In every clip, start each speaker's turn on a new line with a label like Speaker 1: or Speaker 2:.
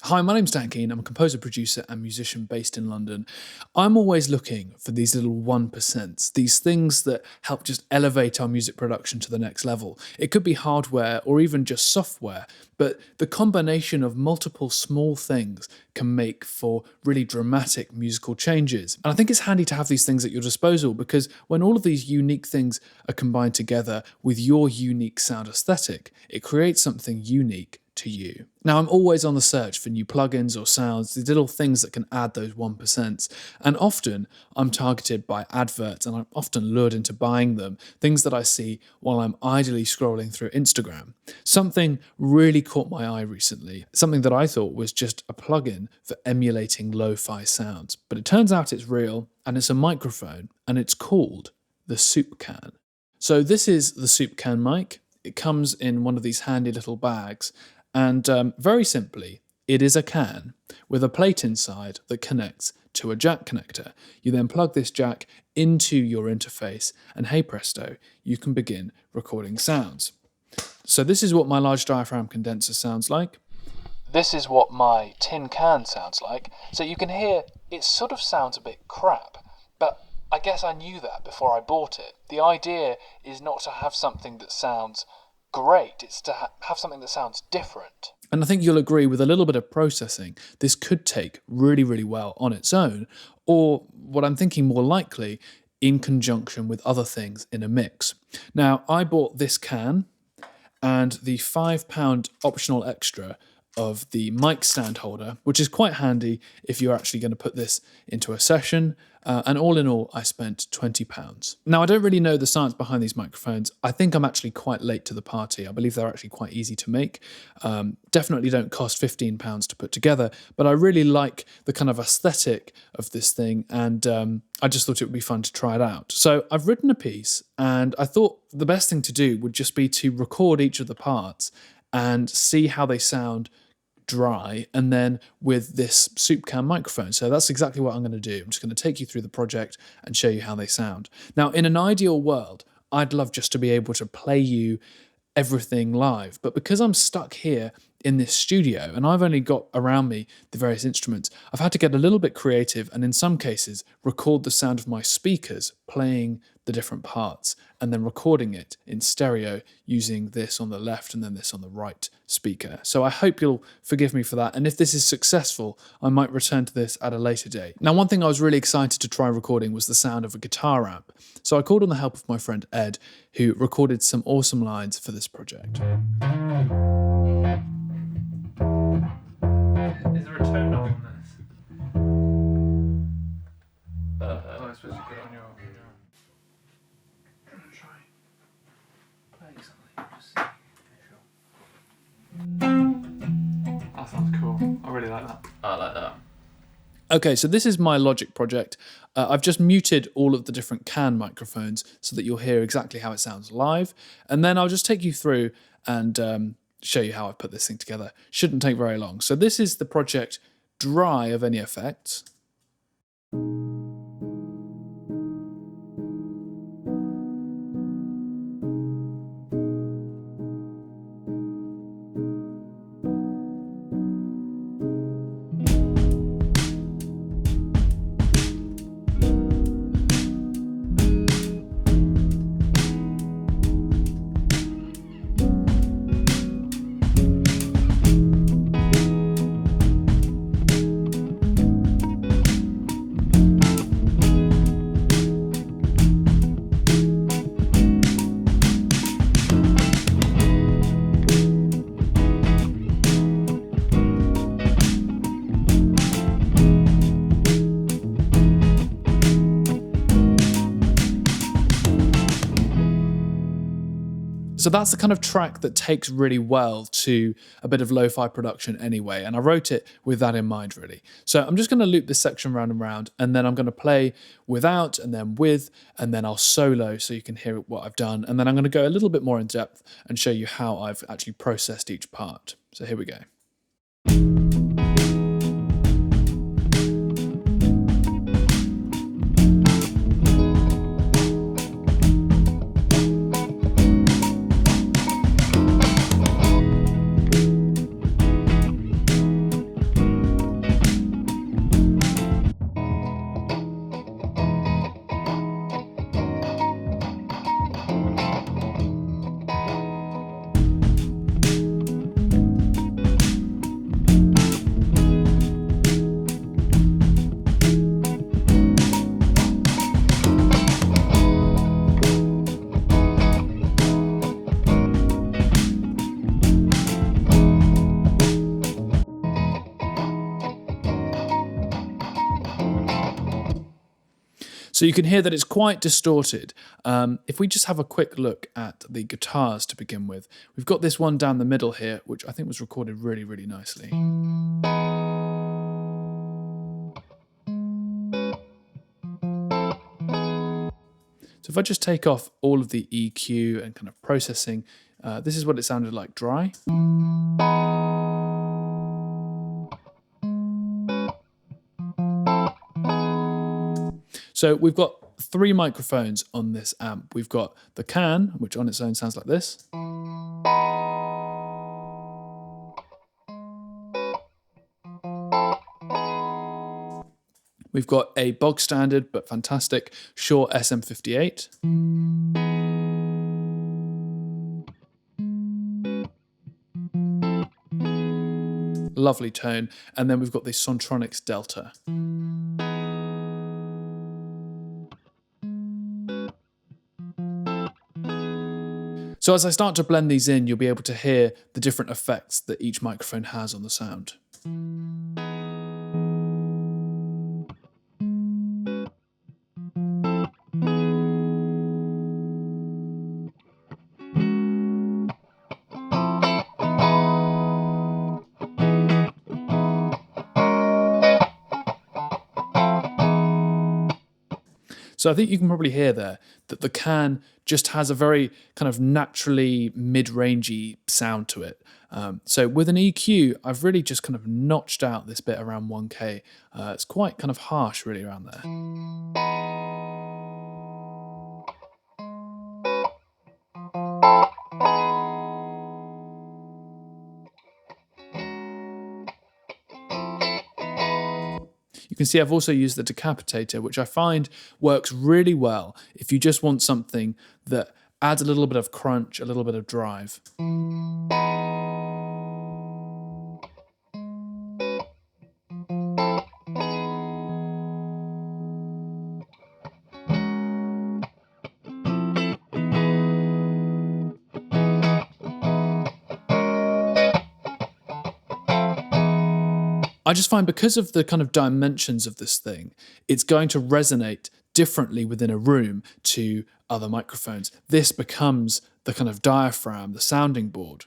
Speaker 1: Hi, my name's Dan Keane. I'm a composer, producer, and musician based in London. I'm always looking for these little 1%, these things that help just elevate our music production to the next level. It could be hardware or even just software, but the combination of multiple small things can make for really dramatic musical changes. And I think it's handy to have these things at your disposal because when all of these unique things are combined together with your unique sound aesthetic, it creates something unique to you. Now, I'm always on the search for new plugins or sounds, these little things that can add those 1%. And often I'm targeted by adverts and I'm often lured into buying them, things that I see while I'm idly scrolling through Instagram. Something really caught my eye recently, something that I thought was just a plugin for emulating lo-fi sounds. But it turns out it's real and it's a microphone and it's called the Soup Can. So this is the Soup Can mic. It comes in one of these handy little bags. And very simply, it is a can with a plate inside that connects to a jack connector. You then plug this jack into your interface and hey presto, you can begin recording sounds. So this is what my large diaphragm condenser sounds like. This is what my tin can sounds like. So you can hear it sort of sounds a bit crap, but I guess I knew that before I bought it. The idea is not to have something that sounds great, it's to have something that sounds different. And I think you'll agree with a little bit of processing, this could take really, really well on its own, or what I'm thinking more likely, in conjunction with other things in a mix. Now, I bought this can and the £5 optional extra of the mic stand holder, which is quite handy if you're actually going to put this into a session. And all in all, I spent £20. Now, I don't really know the science behind these microphones. I think I'm actually quite late to the party. I believe they're actually quite easy to make. Definitely don't cost £15 to put together, but I really like the kind of aesthetic of this thing, and I just thought it would be fun to try it out. So I've written a piece, and I thought the best thing to do would just be to record each of the parts and see how they sound dry, and then with this soup can microphone. So that's exactly what I'm going to do. I'm just going to take you through the project and show you how they sound. Now, in an ideal world, I'd love just to be able to play you everything live, but because I'm stuck here in this studio and I've only got around me the various instruments, I've had to get a little bit creative and in some cases record the sound of my speakers playing the different parts and then recording it in stereo using this on the left and then this on the right speaker. So I hope you'll forgive me for that, and if this is successful, I might return to this at a later date. Now, one thing I was really excited to try recording was the sound of a guitar amp. So I called on the help of my friend Ed, who recorded some awesome lines for this project. Is there a tone knob on this? I suppose you put it on your... I'm going to try playing something. Just see. Sure. That sounds cool. I really like that.
Speaker 2: I like that.
Speaker 1: Okay, so this is my Logic project. I've just muted all of the different can microphones so that you'll hear exactly how it sounds live. And then I'll just take you through and show you how I put this thing together. Shouldn't take very long. So this is the project dry of any effects. So that's the kind of track that takes really well to a bit of lo-fi production anyway, and I wrote it with that in mind really. So I'm just going to loop this section round and round, and then I'm going to play without and then with, and then I'll solo so you can hear what I've done, and then I'm going to go a little bit more in depth and show you how I've actually processed each part. So here we go. So you can hear that it's quite distorted. If we just have a quick look at the guitars to begin with, we've got this one down the middle here, which I think was recorded really, really nicely. So if I just take off all of the EQ and kind of processing, this is what it sounded like dry. So we've got 3 microphones on this amp. We've got the can, which on its own sounds like this. We've got a bog standard but fantastic Shure SM58. Lovely tone. And then we've got the Sontronics Delta. So as I start to blend these in, you'll be able to hear the different effects that each microphone has on the sound. So I think you can probably hear there that the can just has a very kind of naturally mid-rangey sound to it. So with an EQ, I've really just kind of notched out this bit around 1K. It's quite kind of harsh really around there. You can see I've also used the Decapitator, which I find works really well if you just want something that adds a little bit of crunch, a little bit of drive. I just find because of the kind of dimensions of this thing, it's going to resonate differently within a room to other microphones. This becomes the kind of diaphragm, the sounding board.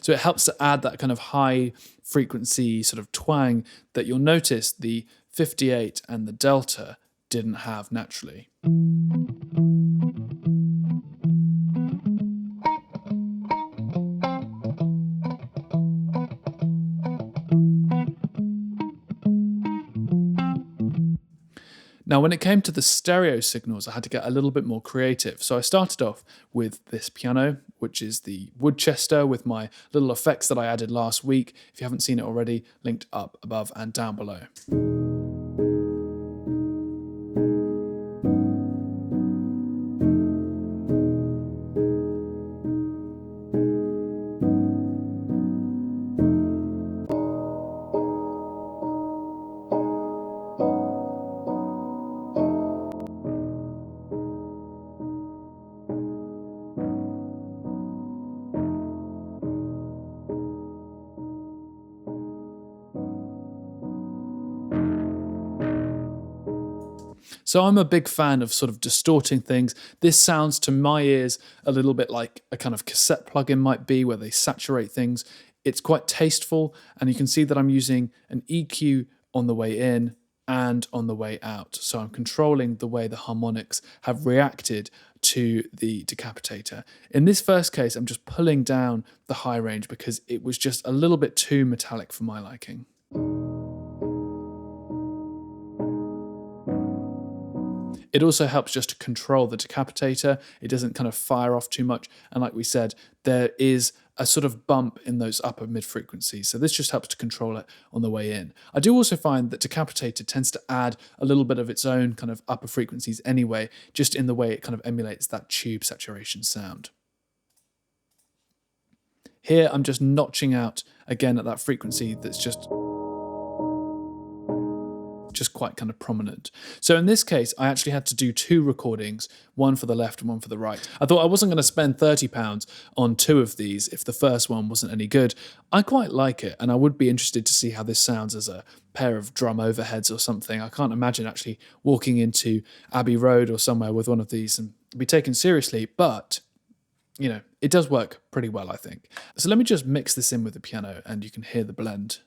Speaker 1: So it helps to add that kind of high frequency sort of twang that you'll notice the 58 and the Delta didn't have naturally. Now, when it came to the stereo signals, I had to get a little bit more creative. So I started off with this piano, which is the Woodchester with my little effects that I added last week. If you haven't seen it already, linked up above and down below. So I'm a big fan of sort of distorting things. This sounds to my ears a little bit like a kind of cassette plugin might be where they saturate things. It's quite tasteful, and you can see that I'm using an EQ on the way in and on the way out. So I'm controlling the way the harmonics have reacted to the Decapitator. In this first case, I'm just pulling down the high range because it was just a little bit too metallic for my liking. It also helps just to control the Decapitator. It doesn't kind of fire off too much. And like we said, there is a sort of bump in those upper mid frequencies. So this just helps to control it on the way in. I do also find that Decapitator tends to add a little bit of its own kind of upper frequencies anyway, just in the way it kind of emulates that tube saturation sound. Here, I'm just notching out again at that frequency that's just quite kind of prominent. So in this case, I actually had to do 2 recordings, one for the left and one for the right. I thought I wasn't going to spend £30 on 2 of these if the first one wasn't any good. I quite like it, and I would be interested to see how this sounds as a pair of drum overheads or something. I can't imagine actually walking into Abbey Road or somewhere with one of these and be taken seriously, but you know, it does work pretty well, I think. So let me just mix this in with the piano and you can hear the blend.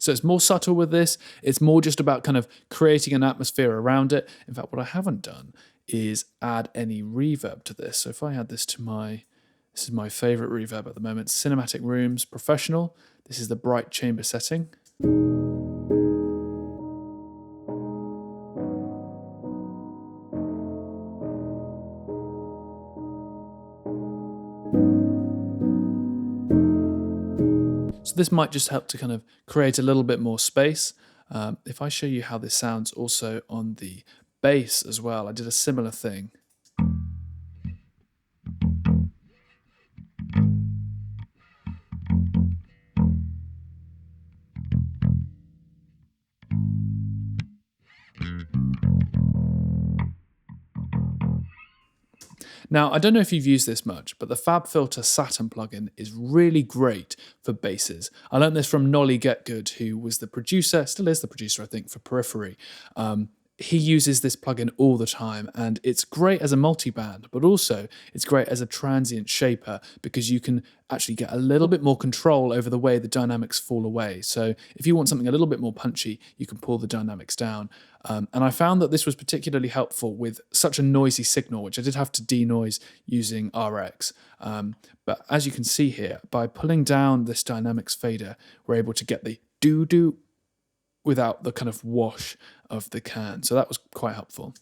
Speaker 1: So it's more subtle with this. It's more just about kind of creating an atmosphere around it. In fact, what I haven't done is add any reverb to this. So if I add this to this is my favorite reverb at the moment, Cinematic Rooms Professional. This is the bright chamber setting. So this might just help to kind of create a little bit more space. If I show you how this sounds also on the bass as well, I did a similar thing. Now, I don't know if you've used this much, but the FabFilter Saturn plugin is really great for basses. I learned this from Nolly Getgood, who was the producer, still is the producer, I think, for Periphery. He uses this plugin all the time, and it's great as a multi-band, but also it's great as a transient shaper because you can actually get a little bit more control over the way the dynamics fall away. So if you want something a little bit more punchy, you can pull the dynamics down. And I found that this was particularly helpful with such a noisy signal, which I did have to denoise using RX. But as you can see here, by pulling down this dynamics fader, we're able to get the doo-doo without the kind of wash of the can. So that was quite helpful.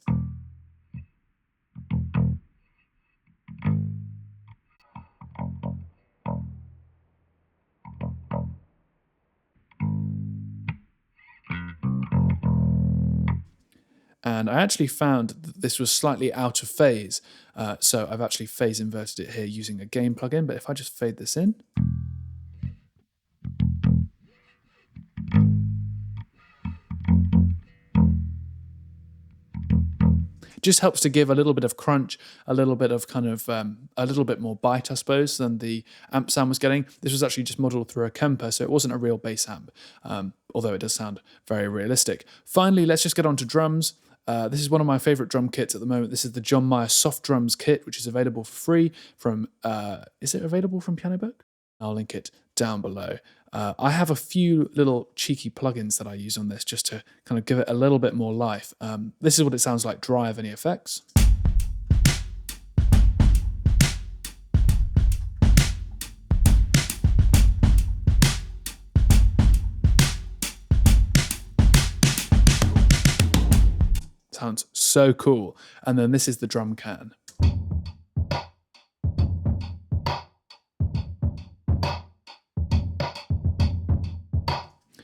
Speaker 1: And I actually found that this was slightly out of phase. So I've actually phase inverted it here using a gain plugin. But if I just fade this in, it just helps to give a little bit of crunch, a little bit of kind of, a little bit more bite, I suppose, than the amp sound was getting. This was actually just modeled through a Kemper, so it wasn't a real bass amp, although it does sound very realistic. Finally, let's just get on to drums. This is one of my favorite drum kits at the moment. This is the John Mayer Soft Drums kit, which is available for free from, is it available from Piano Book? I'll link it down below. I have a few little cheeky plugins that I use on this just to kind of give it a little bit more life. This is what it sounds like dry of any effects. Sounds so cool. And then this is the drum can.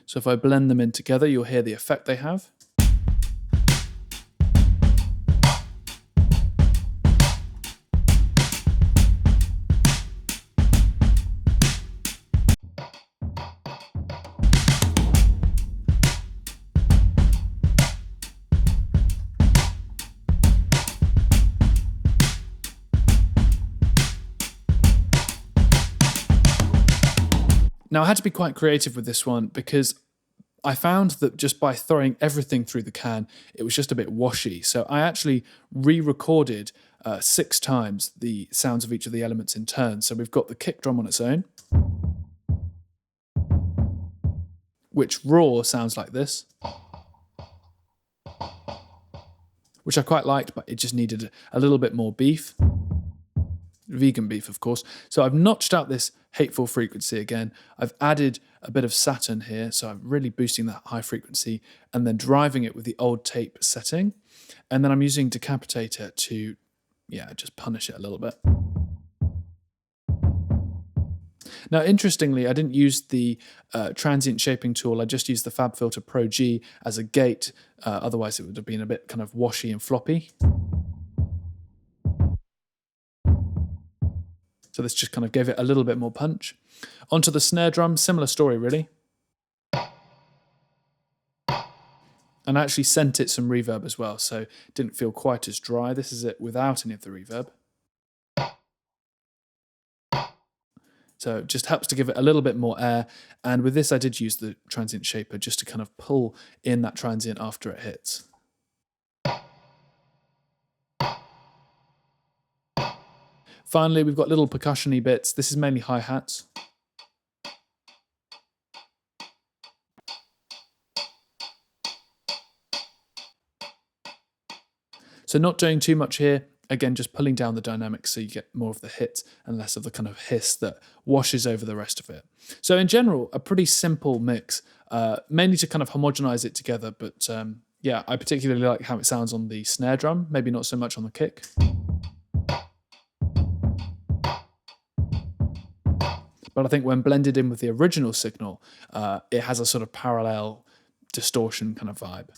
Speaker 1: So if I blend them in together, you'll hear the effect they have. Now, I had to be quite creative with this one because I found that just by throwing everything through the can, it was just a bit washy. So I actually re-recorded 6 times the sounds of each of the elements in turn. So we've got the kick drum on its own, which raw sounds like this, which I quite liked, but it just needed a little bit more beef. Vegan beef, of course. So I've notched out this hateful frequency again. I've added a bit of Saturn here, so I'm really boosting that high frequency and then driving it with the old tape setting. And then I'm using Decapitator to, yeah, just punish it a little bit. Now, interestingly, I didn't use the transient shaping tool. I just used the FabFilter Pro G as a gate. Otherwise, it would have been a bit kind of washy and floppy. So this just kind of gave it a little bit more punch. Onto the snare drum, similar story really. And I actually sent it some reverb as well, so it didn't feel quite as dry. This is it without any of the reverb. So it just helps to give it a little bit more air. And with this, I did use the transient shaper just to kind of pull in that transient after it hits. Finally, we've got little percussion-y bits. This is mainly hi-hats. So not doing too much here. Again, just pulling down the dynamics so you get more of the hit and less of the kind of hiss that washes over the rest of it. So in general, a pretty simple mix, mainly to kind of homogenize it together. But yeah, I particularly like how it sounds on the snare drum, maybe not so much on the kick. But I think when blended in with the original signal, it has a sort of parallel distortion kind of vibe.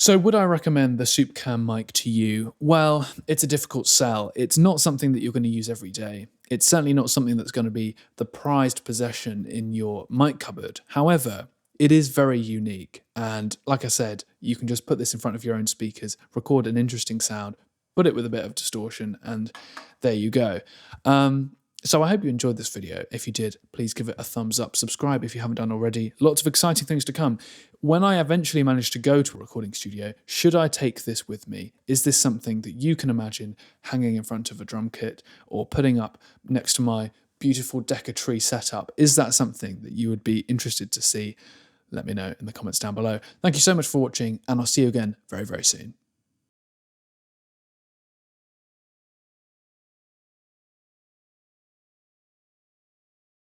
Speaker 1: So would I recommend the Soupcam mic to you? Well, it's a difficult sell. It's not something that you're going to use every day. It's certainly not something that's going to be the prized possession in your mic cupboard. However, it is very unique. And like I said, you can just put this in front of your own speakers, record an interesting sound, put it with a bit of distortion, and there you go. So I hope you enjoyed this video. If you did, please give it a thumbs up. Subscribe if you haven't done already. Lots of exciting things to come. When I eventually manage to go to a recording studio, should I take this with me? Is this something that you can imagine hanging in front of a drum kit or putting up next to my beautiful Decapitator setup? Is that something that you would be interested to see? Let me know in the comments down below. Thank you so much for watching, and I'll see you again very, very soon.